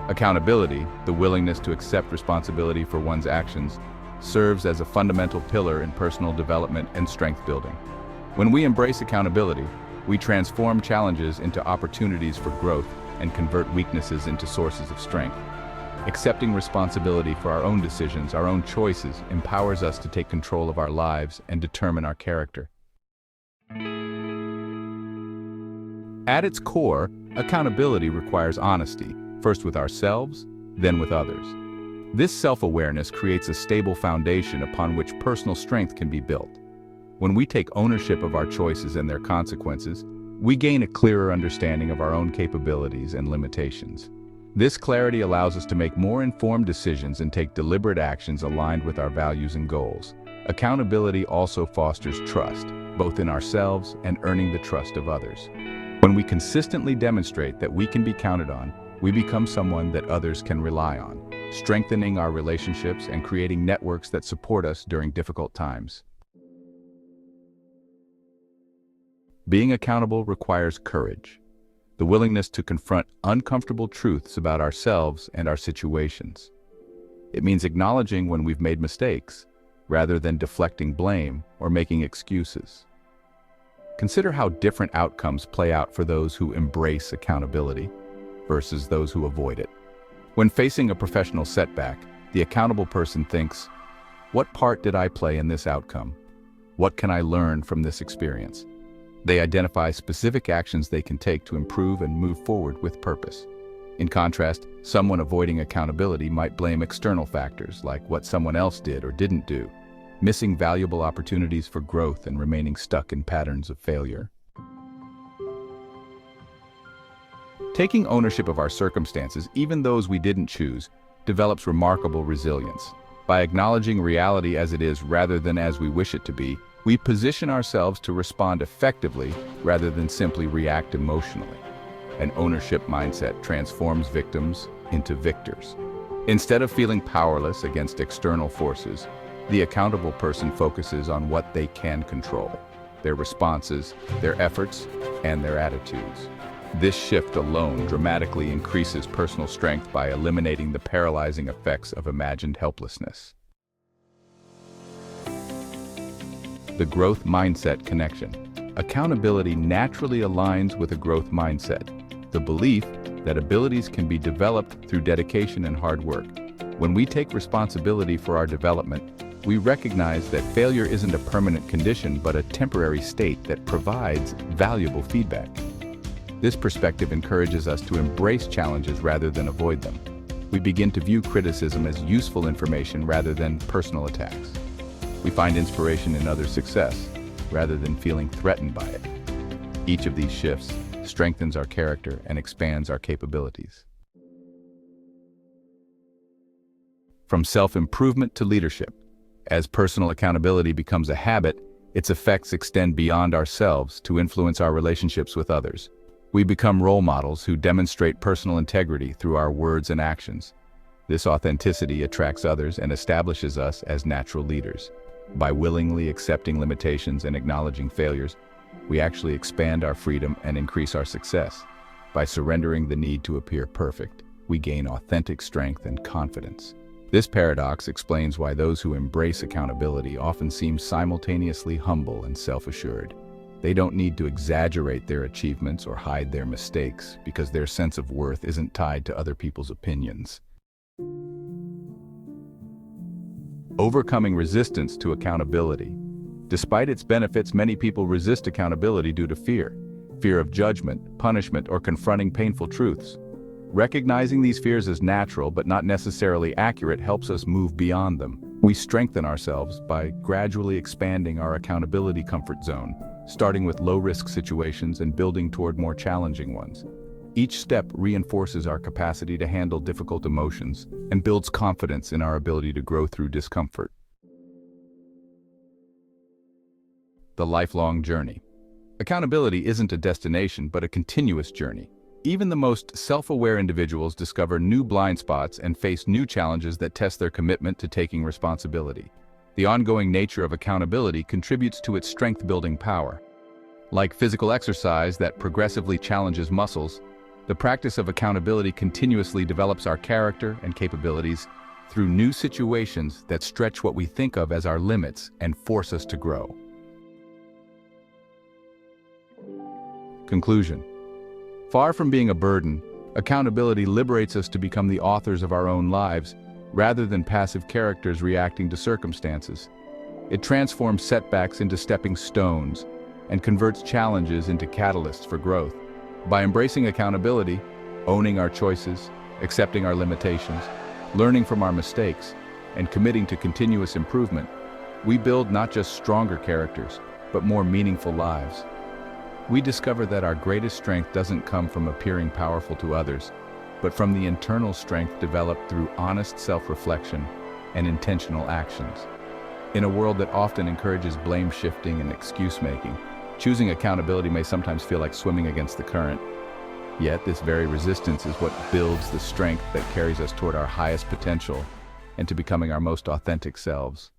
Accountability, the willingness to accept responsibility for one's actions, serves as a fundamental pillar in personal development and strength building. When we embrace accountability, we transform challenges into opportunities for growth and convert weaknesses into sources of strength. Accepting responsibility for our own decisions, our own choices, empowers us to take control of our lives and determine our character. At its core, accountability requires honesty, first with ourselves, then with others. This self-awareness creates a stable foundation upon which personal strength can be built. When we take ownership of our choices and their consequences, we gain a clearer understanding of our own capabilities and limitations. This clarity allows us to make more informed decisions and take deliberate actions aligned with our values and goals. Accountability also fosters trust, both in ourselves and earning the trust of others. When we consistently demonstrate that we can be counted on, we become someone that others can rely on, strengthening our relationships and creating networks that support us during difficult times. Being accountable requires courage, the willingness to confront uncomfortable truths about ourselves and our situations. It means acknowledging when we've made mistakes, rather than deflecting blame or making excuses. Consider how different outcomes play out for those who embrace accountability versus those who avoid it. When facing a professional setback, the accountable person thinks, "What part did I play in this outcome? What can I learn from this experience?" They identify specific actions they can take to improve and move forward with purpose. In contrast, someone avoiding accountability might blame external factors like what someone else did or didn't do, missing valuable opportunities for growth and remaining stuck in patterns of failure. Taking ownership of our circumstances, even those we didn't choose, develops remarkable resilience. By acknowledging reality as it is rather than as we wish it to be, we position ourselves to respond effectively rather than simply react emotionally. An ownership mindset transforms victims into victors. Instead of feeling powerless against external forces, the accountable person focuses on what they can control: their responses, their efforts, and their attitudes. This shift alone dramatically increases personal strength by eliminating the paralyzing effects of imagined helplessness. The growth mindset connection. Accountability naturally aligns with a growth mindset, the belief that abilities can be developed through dedication and hard work. When we take responsibility for our development, we recognize that failure isn't a permanent condition but a temporary state that provides valuable feedback. This perspective encourages us to embrace challenges rather than avoid them. We begin to view criticism as useful information rather than personal attacks. We find inspiration in others' success, rather than feeling threatened by it. Each of these shifts strengthens our character and expands our capabilities. From self-improvement to leadership. As personal accountability becomes a habit, its effects extend beyond ourselves to influence our relationships with others. We become role models who demonstrate personal integrity through our words and actions. This authenticity attracts others and establishes us as natural leaders. By willingly accepting limitations and acknowledging failures, we actually expand our freedom and increase our success. By surrendering the need to appear perfect, we gain authentic strength and confidence. This paradox explains why those who embrace accountability often seem simultaneously humble and self-assured. They don't need to exaggerate their achievements or hide their mistakes because their sense of worth isn't tied to other people's opinions. Overcoming resistance to accountability. Despite its benefits, many people resist accountability due to fear of judgment, punishment, or confronting painful truths. Recognizing these fears as natural but not necessarily accurate helps us move beyond them. We strengthen ourselves by gradually expanding our accountability comfort zone, starting with low-risk situations and building toward more challenging ones. Each step reinforces our capacity to handle difficult emotions and builds confidence in our ability to grow through discomfort. The lifelong journey. Accountability isn't a destination, but a continuous journey. Even the most self-aware individuals discover new blind spots and face new challenges that test their commitment to taking responsibility. The ongoing nature of accountability contributes to its strength-building power. Like physical exercise that progressively challenges muscles, The practice of accountability continuously develops our character and capabilities through new situations that stretch what we think of as our limits and force us to grow. Conclusion. Far from being a burden, accountability liberates us to become the authors of our own lives, rather than passive characters reacting to circumstances. It transforms setbacks into stepping stones and converts challenges into catalysts for growth. By embracing accountability, owning our choices, accepting our limitations, learning from our mistakes, and committing to continuous improvement, we build not just stronger characters, but more meaningful lives. We discover that our greatest strength doesn't come from appearing powerful to others, but from the internal strength developed through honest self-reflection and intentional actions. In a world that often encourages blame shifting and excuse-making, choosing accountability may sometimes feel like swimming against the current. Yet this very resistance is what builds the strength that carries us toward our highest potential and to becoming our most authentic selves.